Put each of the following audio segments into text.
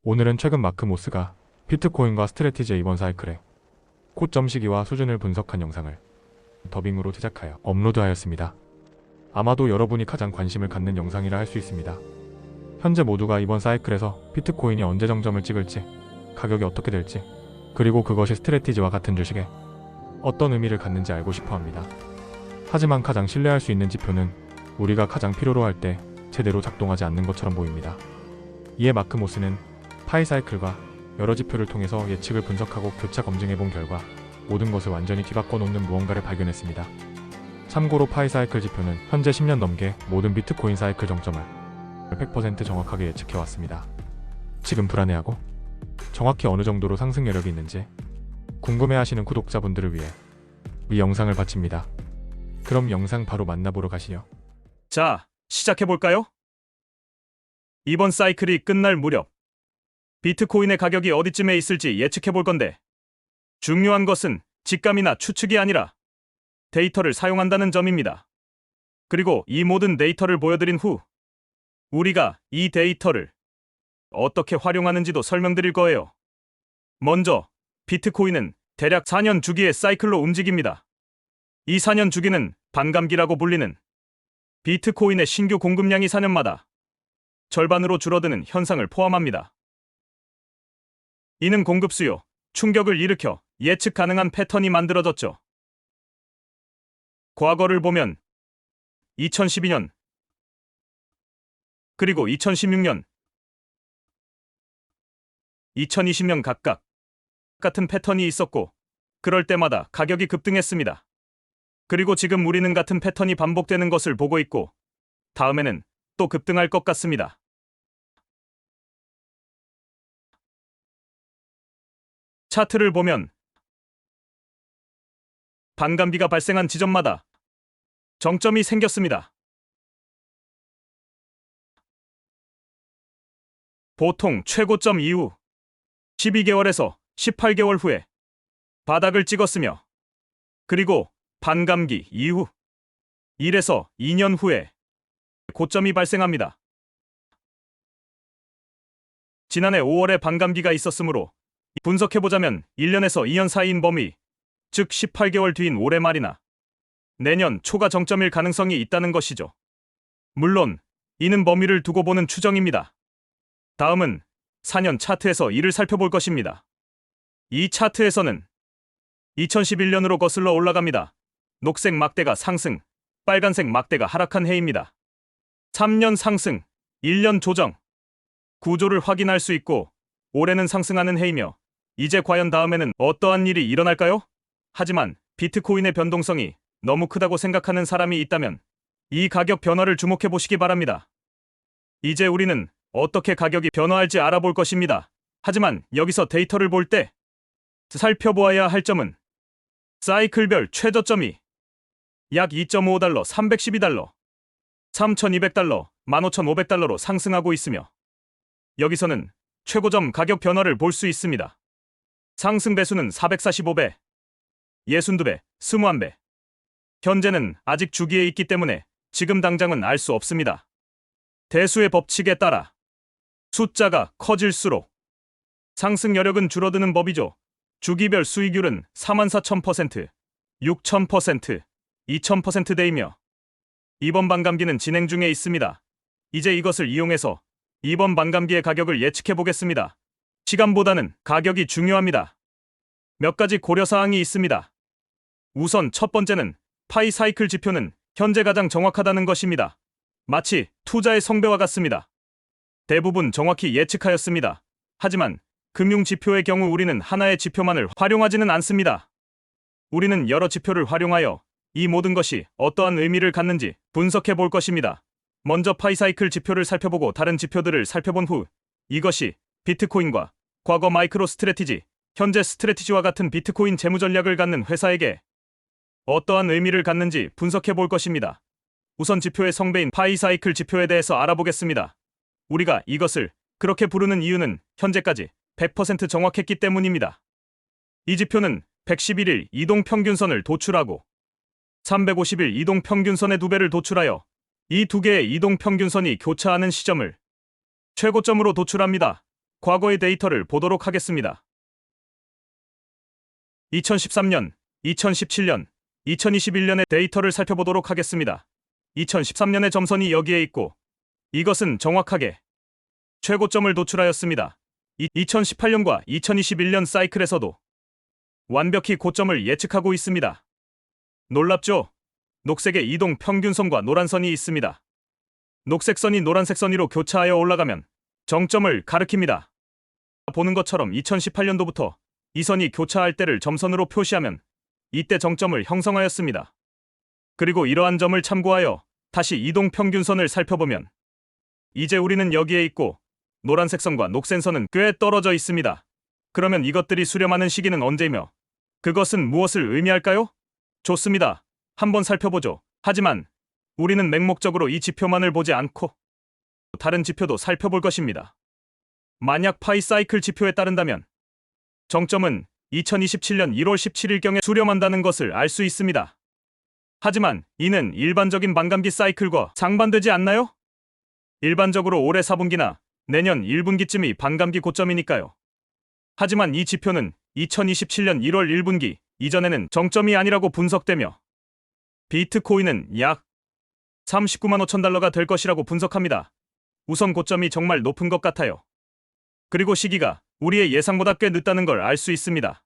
오늘은 최근 마크 모스가 비트코인과 스트래티지의 이번 사이클에 고점 시기와 수준을 분석한 영상을 더빙으로 제작하여 업로드하였습니다. 아마도 여러분이 가장 관심을 갖는 영상이라 할 수 있습니다. 현재 모두가 이번 사이클에서 비트코인이 언제 정점을 찍을지, 가격이 어떻게 될지, 그리고 그것이 스트래티지와 같은 주식에 어떤 의미를 갖는지 알고 싶어 합니다. 하지만 가장 신뢰할 수 있는 지표는 우리가 가장 필요로 할 때 제대로 작동하지 않는 것처럼 보입니다. 이에 마크 모스는 파이 사이클과 여러 지표를 통해서 예측을 분석하고 교차 검증해본 결과 모든 것을 완전히 뒤바꿔 놓는 무언가를 발견했습니다. 참고로 파이 사이클 지표는 현재 10년 넘게 모든 비트코인 사이클 정점을 100% 정확하게 예측해왔습니다. 지금 불안해하고 정확히 어느 정도로 상승 여력이 있는지 궁금해하시는 구독자분들을 위해 이 영상을 바칩니다. 그럼 영상 바로 만나보러 가시죠. 자, 시작해볼까요? 이번 사이클이 끝날 무렵 비트코인의 가격이 어디쯤에 있을지 예측해볼 건데, 중요한 것은 직감이나 추측이 아니라 데이터를 사용한다는 점입니다. 그리고 이 모든 데이터를 보여드린 후 우리가 이 데이터를 어떻게 활용하는지도 설명드릴 거예요. 먼저 비트코인은 대략 4년 주기의 사이클로 움직입니다. 이 4년 주기는 반감기라고 불리는 비트코인의 신규 공급량이 4년마다 절반으로 줄어드는 현상을 포함합니다. 이는 공급 수요 충격을 일으켜 예측 가능한 패턴이 만들어졌죠. 과거를 보면 2012년 그리고 2016년, 2020년 각각 같은 패턴이 있었고, 그럴 때마다 가격이 급등했습니다. 그리고 지금 우리는 같은 패턴이 반복되는 것을 보고 있고, 다음에는 또 급등할 것 같습니다. 차트를 보면 반감기가 발생한 지점마다 정점이 생겼습니다. 보통 최고점 이후 12개월에서 18개월 후에 바닥을 찍었으며, 그리고 반감기 이후 1에서 2년 후에 고점이 발생합니다. 지난해 5월에 반감기가 있었으므로 분석해보자면 1년에서 2년 사이인 범위, 즉 18개월 뒤인 올해 말이나 내년 초가 정점일 가능성이 있다는 것이죠. 물론 이는 범위를 두고 보는 추정입니다. 다음은 4년 차트에서 이를 살펴볼 것입니다. 이 차트에서는 2011년으로 거슬러 올라갑니다. 녹색 막대가 상승, 빨간색 막대가 하락한 해입니다. 3년 상승, 1년 조정, 구조를 확인할 수 있고 올해는 상승하는 해이며, 이제 과연 다음에는 어떠한 일이 일어날까요? 하지만 비트코인의 변동성이 너무 크다고 생각하는 사람이 있다면 이 가격 변화를 주목해 보시기 바랍니다. 이제 우리는 어떻게 가격이 변화할지 알아볼 것입니다. 하지만 여기서 데이터를 볼 때 살펴보아야 할 점은 사이클별 최저점이 약 2.5달러, 312달러, 3,200달러, 15,500달러로 상승하고 있으며, 여기서는 최고점 가격 변화를 볼 수 있습니다. 상승 배수는 445배, 62배, 21배. 현재는 아직 주기에 있기 때문에 지금 당장은 알 수 없습니다. 대수의 법칙에 따라 숫자가 커질수록 상승 여력은 줄어드는 법이죠. 주기별 수익률은 44,000%, 6,000%, 2,000%대이며 이번 반감기는 진행 중에 있습니다. 이제 이것을 이용해서 이번 반감기의 가격을 예측해 보겠습니다. 시간보다는 가격이 중요합니다. 몇 가지 고려사항이 있습니다. 우선 첫 번째는 파이 사이클 지표는 현재 가장 정확하다는 것입니다. 마치 투자의 성배와 같습니다. 대부분 정확히 예측하였습니다. 하지만 금융 지표의 경우 우리는 하나의 지표만을 활용하지는 않습니다. 우리는 여러 지표를 활용하여 이 모든 것이 어떠한 의미를 갖는지 분석해 볼 것입니다. 먼저 파이 사이클 지표를 살펴보고 다른 지표들을 살펴본 후 이것이 비트코인과 과거 마이크로 스트래티지, 현재 스트래티지와 같은 비트코인 재무 전략을 갖는 회사에게 어떠한 의미를 갖는지 분석해 볼 것입니다. 우선 지표의 성배인 파이 사이클 지표에 대해서 알아보겠습니다. 우리가 이것을 그렇게 부르는 이유는 현재까지 100% 정확했기 때문입니다. 이 지표는 111일 이동평균선을 도출하고 350일 이동평균선의 2배를 도출하여 이 두 개의 이동평균선이 교차하는 시점을 최고점으로 도출합니다. 과거의 데이터를 보도록 하겠습니다. 2013년, 2017년, 2021년의 데이터를 살펴보도록 하겠습니다. 2013년의 점선이 여기에 있고 이것은 정확하게 최고점을 도출하였습니다. 2018년과 2021년 사이클에서도 완벽히 고점을 예측하고 있습니다. 놀랍죠? 녹색의 이동 평균선과 노란선이 있습니다. 녹색 선이 노란색 선위로 교차하여 올라가면 정점을 가리킵니다. 보는 것처럼 2018년도부터 이 선이 교차할 때를 점선으로 표시하면 이때 정점을 형성하였습니다. 그리고 이러한 점을 참고하여 다시 이동 평균선을 살펴보면 이제 우리는 여기에 있고 노란색 선과 녹색 선은 꽤 떨어져 있습니다. 그러면 이것들이 수렴하는 시기는 언제이며 그것은 무엇을 의미할까요? 좋습니다. 한번 살펴보죠. 하지만 우리는 맹목적으로 이 지표만을 보지 않고 다른 지표도 살펴볼 것입니다. 만약 파이 사이클 지표에 따른다면 정점은 2027년 1월 17일경에 수렴한다는 것을 알 수 있습니다. 하지만 이는 일반적인 반감기 사이클과 상반되지 않나요? 일반적으로 올해 4분기나 내년 1분기쯤이 반감기 고점이니까요. 하지만 이 지표는 2027년 1월 1분기 이전에는 정점이 아니라고 분석되며 비트코인은 약 39만 5천 달러가 될 것이라고 분석합니다. 우선 고점이 정말 높은 것 같아요. 그리고 시기가 우리의 예상보다 꽤 늦다는 걸 알 수 있습니다.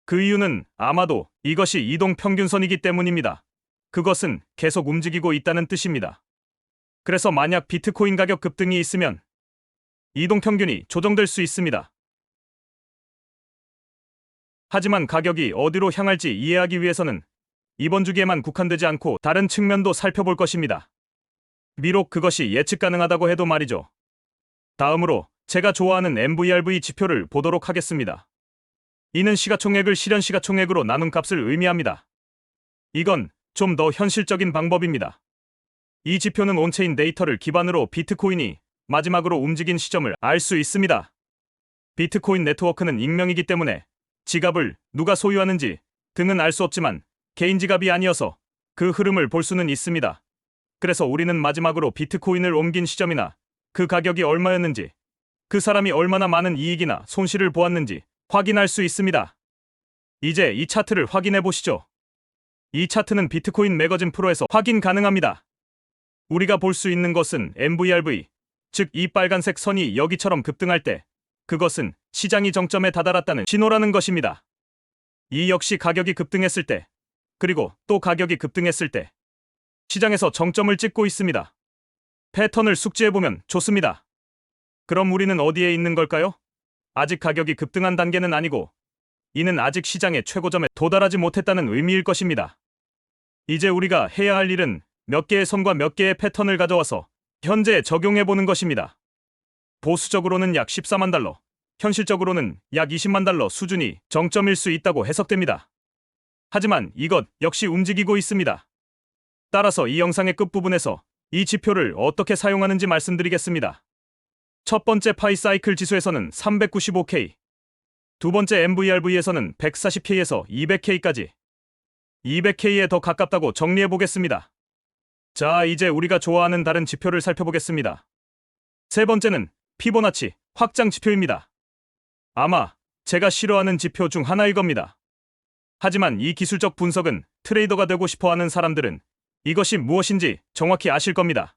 그 이유는 아마도 이것이 이동평균선이기 때문입니다. 그것은 계속 움직이고 있다는 뜻입니다. 그래서 만약 비트코인 가격 급등이 있으면 이동평균이 조정될 수 있습니다. 하지만 가격이 어디로 향할지 이해하기 위해서는 이번 주기에만 국한되지 않고 다른 측면도 살펴볼 것입니다. 비록 그것이 예측 가능하다고 해도 말이죠. 다음으로 제가 좋아하는 MVRV 지표를 보도록 하겠습니다. 이는 시가총액을 실현 시가총액으로 나눈 값을 의미합니다. 이건 좀 더 현실적인 방법입니다. 이 지표는 온체인 데이터를 기반으로 비트코인이 마지막으로 움직인 시점을 알 수 있습니다. 비트코인 네트워크는 익명이기 때문에 지갑을 누가 소유하는지 등은 알 수 없지만 개인 지갑이 아니어서 그 흐름을 볼 수는 있습니다. 그래서 우리는 마지막으로 비트코인을 옮긴 시점이나 그 가격이 얼마였는지, 그 사람이 얼마나 많은 이익이나 손실을 보았는지 확인할 수 있습니다. 이제 이 차트를 확인해 보시죠. 이 차트는 비트코인 매거진 프로에서 확인 가능합니다. 우리가 볼 수 있는 것은 MVRV, 즉 이 빨간색 선이 여기처럼 급등할 때 그것은 시장이 정점에 다다랐다는 신호라는 것입니다. 이 역시 가격이 급등했을 때, 그리고 또 가격이 급등했을 때 시장에서 정점을 찍고 있습니다. 패턴을 숙지해보면 좋습니다. 그럼 우리는 어디에 있는 걸까요? 아직 가격이 급등한 단계는 아니고 이는 아직 시장의 최고점에 도달하지 못했다는 의미일 것입니다. 이제 우리가 해야 할 일은 몇 개의 선과 몇 개의 패턴을 가져와서 현재 적용해보는 것입니다. 보수적으로는 약 14만 달러, 현실적으로는 약 20만 달러 수준이 정점일 수 있다고 해석됩니다. 하지만 이것 역시 움직이고 있습니다. 따라서 이 영상의 끝부분에서 이 지표를 어떻게 사용하는지 말씀드리겠습니다. 첫 번째 파이 사이클 지수에서는 395K, 두 번째 MVRV에서는 140K에서 200K까지 200K에 더 가깝다고 정리해 보겠습니다. 자, 이제 우리가 좋아하는 다른 지표를 살펴보겠습니다. 세 번째는 피보나치 확장 지표입니다. 아마 제가 싫어하는 지표 중 하나일 겁니다. 하지만 이 기술적 분석은 트레이더가 되고 싶어하는 사람들은 이것이 무엇인지 정확히 아실 겁니다.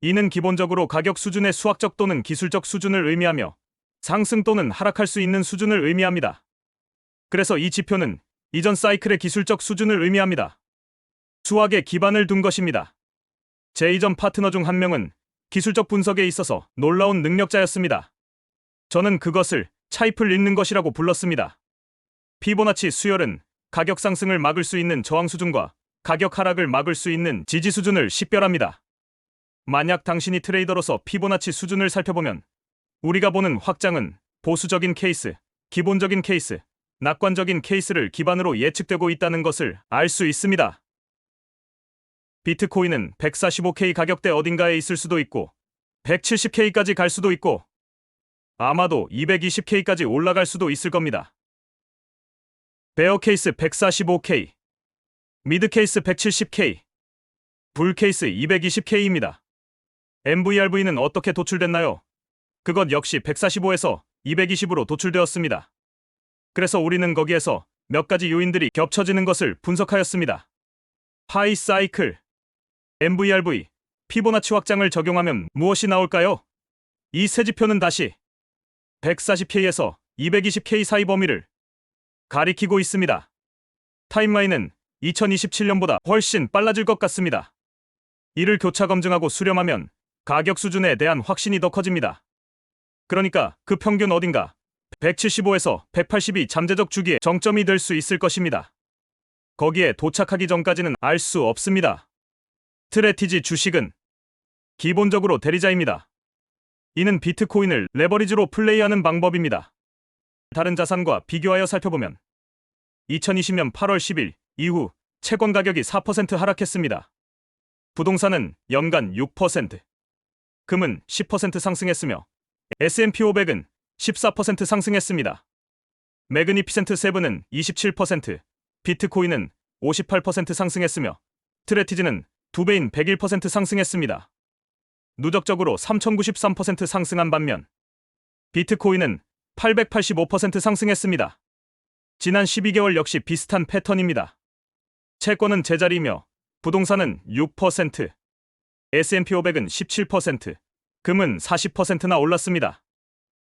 이는 기본적으로 가격 수준의 수학적 또는 기술적 수준을 의미하며 상승 또는 하락할 수 있는 수준을 의미합니다. 그래서 이 지표는 이전 사이클의 기술적 수준을 의미합니다. 수학에 기반을 둔 것입니다. 제 이전 파트너 중 한 명은 기술적 분석에 있어서 놀라운 능력자였습니다. 저는 그것을 차입을 잇는 것이라고 불렀습니다. 피보나치 수열은 가격 상승을 막을 수 있는 저항 수준과 가격 하락을 막을 수 있는 지지 수준을 식별합니다. 만약 당신이 트레이더로서 피보나치 수준을 살펴보면 우리가 보는 확장은 보수적인 케이스, 기본적인 케이스, 낙관적인 케이스를 기반으로 예측되고 있다는 것을 알 수 있습니다. 비트코인은 145K 가격대 어딘가에 있을 수도 있고 170K까지 갈 수도 있고 아마도 220K까지 올라갈 수도 있을 겁니다. 베어 케이스 145K, 미드 케이스 170K, 불 케이스 220K입니다. MVRV는 어떻게 도출됐나요? 그것 역시 145에서 220으로 도출되었습니다. 그래서 우리는 거기에서 몇 가지 요인들이 겹쳐지는 것을 분석하였습니다. 하이 사이클, MVRV, 피보나치 확장을 적용하면 무엇이 나올까요? 이 세 지표는 다시 140K에서 220K 사이 범위를 가리키고 있습니다. 타임라인은 2027년보다 훨씬 빨라질 것 같습니다. 이를 교차 검증하고 수렴하면 가격 수준에 대한 확신이 더 커집니다. 그러니까 그 평균 어딘가 175에서 180이 잠재적 주기의 정점이 될 수 있을 것입니다. 거기에 도착하기 전까지는 알 수 없습니다. 스트래티지 주식은 기본적으로 대리자입니다. 이는 비트코인을 레버리지로 플레이하는 방법입니다. 다른 자산과 비교하여 살펴보면 2020년 8월 10일 이후 채권 가격이 4% 하락했습니다. 부동산은 연간 6%, 금은 10% 상승했으며 S&P 500은 14% 상승했습니다. 매그니피센트 세븐은 27%, 비트코인은 58% 상승했으며 스트래티지는 2배인 101% 상승했습니다. 누적적으로 3093% 상승한 반면 비트코인은 885% 상승했습니다. 지난 12개월 역시 비슷한 패턴입니다. 채권은 제자리이며 부동산은 6%, S&P 500은 17%, 금은 40%나 올랐습니다.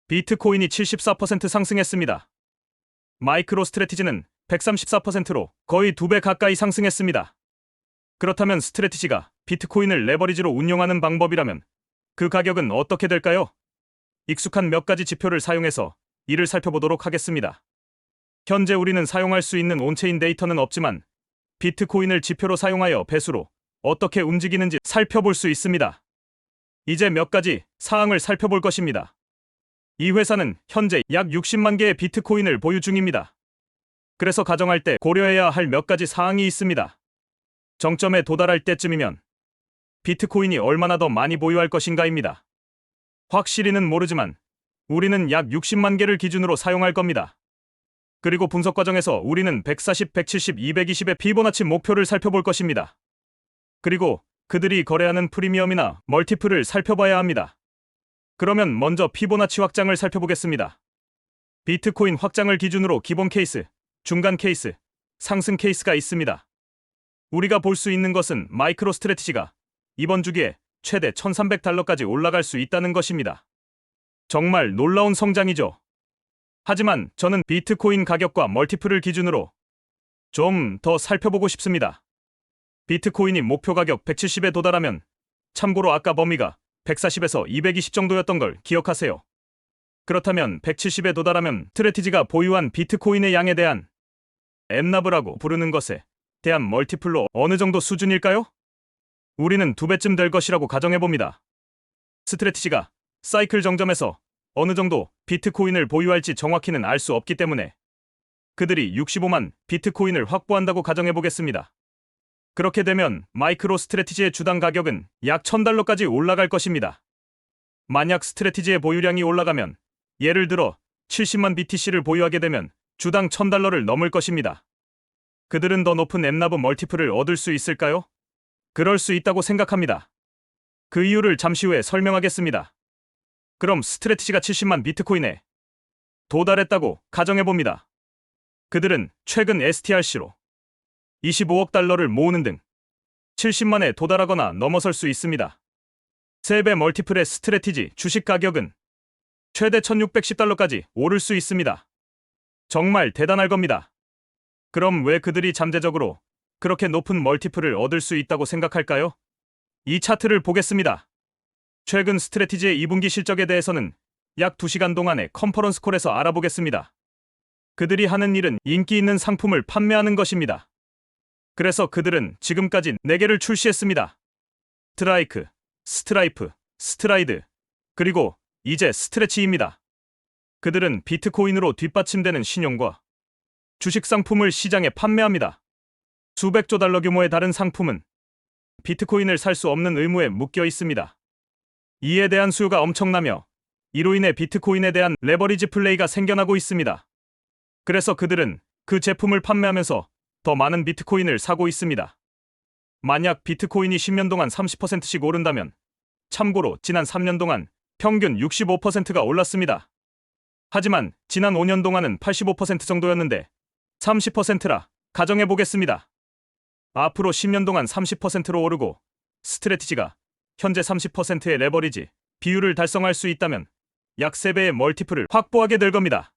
비트코인이 74% 상승했습니다. 마이크로 스트래티지는 134%로 거의 2배 가까이 상승했습니다. 그렇다면 스트래티지가 비트코인을 레버리지로 운용하는 방법이라면 그 가격은 어떻게 될까요? 익숙한 몇 가지 지표를 사용해서 이를 살펴보도록 하겠습니다. 현재 우리는 사용할 수 있는 온체인 데이터는 없지만 비트코인을 지표로 사용하여 배수로 어떻게 움직이는지 살펴볼 수 있습니다. 이제 몇 가지 사항을 살펴볼 것입니다. 이 회사는 현재 약 60만 개의 비트코인을 보유 중입니다. 그래서 가정할 때 고려해야 할 몇 가지 사항이 있습니다. 정점에 도달할 때쯤이면 비트코인이 얼마나 더 많이 보유할 것인가입니다. 확실히는 모르지만 우리는 약 60만 개를 기준으로 사용할 겁니다. 그리고 분석 과정에서 우리는 140, 170, 220의 피보나치 목표를 살펴볼 것입니다. 그리고 그들이 거래하는 프리미엄이나 멀티플을 살펴봐야 합니다. 그러면 먼저 피보나치 확장을 살펴보겠습니다. 비트코인 확장을 기준으로 기본 케이스, 중간 케이스, 상승 케이스가 있습니다. 우리가 볼 수 있는 것은 마이크로 스트래티지가 이번 주기에 최대 1300달러까지 올라갈 수 있다는 것입니다. 정말 놀라운 성장이죠. 하지만 저는 비트코인 가격과 멀티플을 기준으로 좀 더 살펴보고 싶습니다. 비트코인이 목표 가격 170에 도달하면, 참고로 아까 범위가 140에서 220 정도였던 걸 기억하세요. 그렇다면 170에 도달하면 스트래티지가 보유한 비트코인의 양에 대한 엔나브라고 부르는 것에 대한 멀티플로 어느 정도 수준일까요? 우리는 2배쯤 될 것이라고 가정해봅니다. 스트래티지가 사이클 정점에서 어느 정도 비트코인을 보유할지 정확히는 알 수 없기 때문에 그들이 65만 비트코인을 확보한다고 가정해보겠습니다. 그렇게 되면 마이크로 스트래티지의 주당 가격은 약 1000달러까지 올라갈 것입니다. 만약 스트래티지의 보유량이 올라가면, 예를 들어 70만 BTC를 보유하게 되면 주당 1000달러를 넘을 것입니다. 그들은 더 높은 엔나브 멀티플을 얻을 수 있을까요? 그럴 수 있다고 생각합니다. 그 이유를 잠시 후에 설명하겠습니다. 그럼 스트래티지가 70만 비트코인에 도달했다고 가정해봅니다. 그들은 최근 STRC로 25억 달러를 모으는 등 70만에 도달하거나 넘어설 수 있습니다. 3배 멀티플의 스트래티지 주식 가격은 최대 1610달러까지 오를 수 있습니다. 정말 대단할 겁니다. 그럼 왜 그들이 잠재적으로 그렇게 높은 멀티플을 얻을 수 있다고 생각할까요? 이 차트를 보겠습니다. 최근 스트래티지의 2분기 실적에 대해서는 약 2시간 동안의 컨퍼런스 콜에서 알아보겠습니다. 그들이 하는 일은 인기 있는 상품을 판매하는 것입니다. 그래서 그들은 지금까지 4개를 출시했습니다. 스트라이크, 스트라이프, 스트라이드, 그리고 이제 스트레치입니다. 그들은 비트코인으로 뒷받침되는 신용과 주식 상품을 시장에 판매합니다. 수백조 달러 규모의 다른 상품은 비트코인을 살 수 없는 의무에 묶여 있습니다. 이에 대한 수요가 엄청나며 이로 인해 비트코인에 대한 레버리지 플레이가 생겨나고 있습니다. 그래서 그들은 그 제품을 판매하면서 더 많은 비트코인을 사고 있습니다. 만약 비트코인이 10년 동안 30%씩 오른다면, 참고로 지난 3년 동안 평균 65%가 올랐습니다. 하지만 지난 5년 동안은 85% 정도였는데 30%라 가정해 보겠습니다. 앞으로 10년 동안 30%로 오르고 스트래티지가 현재 30%의 레버리지 비율을 달성할 수 있다면 약 3배의 멀티플을 확보하게 될 겁니다.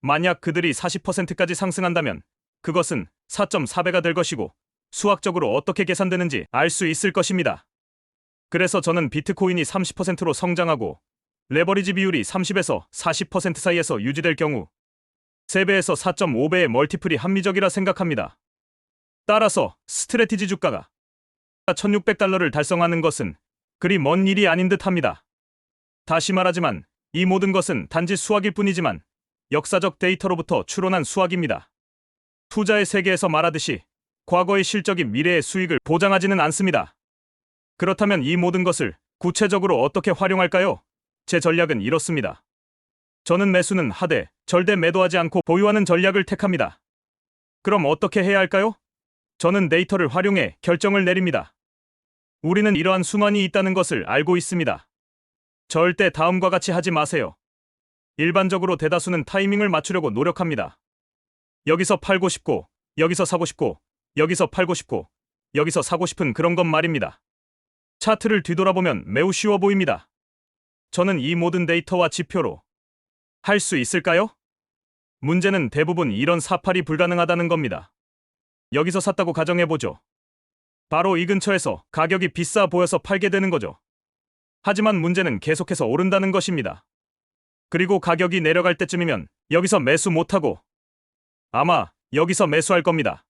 만약 그들이 40%까지 상승한다면 그것은 4.4배가 될 것이고 수학적으로 어떻게 계산되는지 알 수 있을 것입니다. 그래서 저는 비트코인이 30%로 성장하고 레버리지 비율이 30에서 40% 사이에서 유지될 경우 3배에서 4.5배의 멀티플이 합리적이라 생각합니다. 따라서 스트래티지 주가가 1600달러를 달성하는 것은 그리 먼 일이 아닌 듯합니다. 다시 말하지만 이 모든 것은 단지 수학일 뿐이지만 역사적 데이터로부터 추론한 수학입니다. 투자의 세계에서 말하듯이 과거의 실적이 미래의 수익을 보장하지는 않습니다. 그렇다면 이 모든 것을 구체적으로 어떻게 활용할까요? 제 전략은 이렇습니다. 저는 매수는 하되 절대 매도하지 않고 보유하는 전략을 택합니다. 그럼 어떻게 해야 할까요? 저는 데이터를 활용해 결정을 내립니다. 우리는 이러한 순환이 있다는 것을 알고 있습니다. 절대 다음과 같이 하지 마세요. 일반적으로 대다수는 타이밍을 맞추려고 노력합니다. 여기서 팔고 싶고, 여기서 사고 싶고, 여기서 팔고 싶고, 여기서 사고 싶은 그런 것 말입니다. 차트를 뒤돌아보면 매우 쉬워 보입니다. 저는 이 모든 데이터와 지표로 할 수 있을까요? 문제는 대부분 이런 사팔이 불가능하다는 겁니다. 여기서 샀다고 가정해보죠. 바로 이 근처에서 가격이 비싸 보여서 팔게 되는 거죠. 하지만 문제는 계속해서 오른다는 것입니다. 그리고 가격이 내려갈 때쯤이면 여기서 매수 못하고 아마 여기서 매수할 겁니다.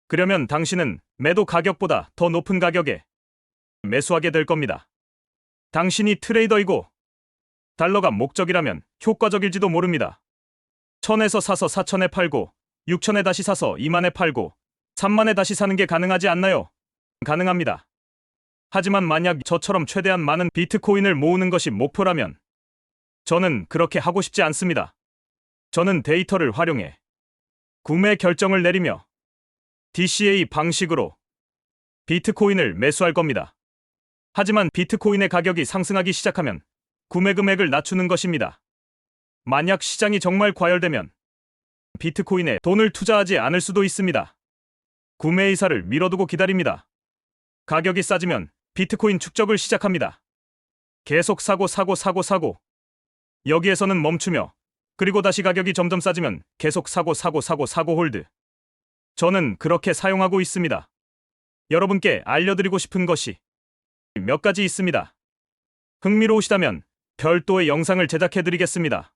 그러면 당신은 매도 가격보다 더 높은 가격에 매수하게 될 겁니다. 당신이 트레이더이고 달러가 목적이라면 효과적일지도 모릅니다. 1000에서 사서 4000에 팔고 6000에 다시 사서 2만에 팔고 3만에 다시 사는 게 가능하지 않나요? 가능합니다. 하지만 만약 저처럼 최대한 많은 비트코인을 모으는 것이 목표라면 저는 그렇게 하고 싶지 않습니다. 저는 데이터를 활용해 구매 결정을 내리며 DCA 방식으로 비트코인을 매수할 겁니다. 하지만 비트코인의 가격이 상승하기 시작하면 구매 금액을 낮추는 것입니다. 만약 시장이 정말 과열되면 비트코인에 돈을 투자하지 않을 수도 있습니다. 구매 의사를 미뤄두고 기다립니다. 가격이 싸지면 비트코인 축적을 시작합니다. 계속 사고 여기에서는 멈추며 그리고 다시 가격이 점점 싸지면 계속 사고 홀드. 저는 그렇게 사용하고 있습니다. 여러분께 알려드리고 싶은 것이 몇 가지 있습니다. 흥미로우시다면 별도의 영상을 제작해드리겠습니다.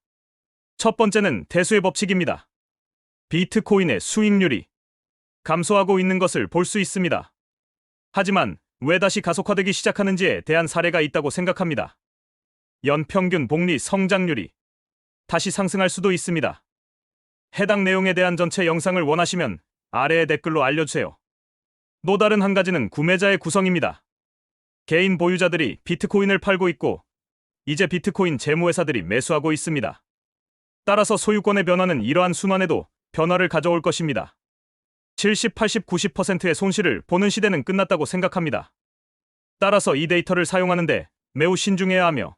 첫 번째는 대수의 법칙입니다. 비트코인의 수익률이 감소하고 있는 것을 볼 수 있습니다. 하지만 왜 다시 가속화되기 시작하는지에 대한 사례가 있다고 생각합니다. 연평균 복리 성장률이 다시 상승할 수도 있습니다. 해당 내용에 대한 전체 영상을 원하시면 아래의 댓글로 알려주세요. 또 다른 한 가지는 구매자의 구성입니다. 개인 보유자들이 비트코인을 팔고 있고 이제 비트코인 재무회사들이 매수하고 있습니다. 따라서 소유권의 변화는 이러한 순환에도 변화를 가져올 것입니다. 70, 80, 90%의 손실을 보는 시대는 끝났다고 생각합니다. 따라서 이 데이터를 사용하는데 매우 신중해야 하며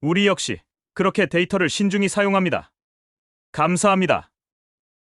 우리 역시 그렇게 데이터를 신중히 사용합니다. 감사합니다.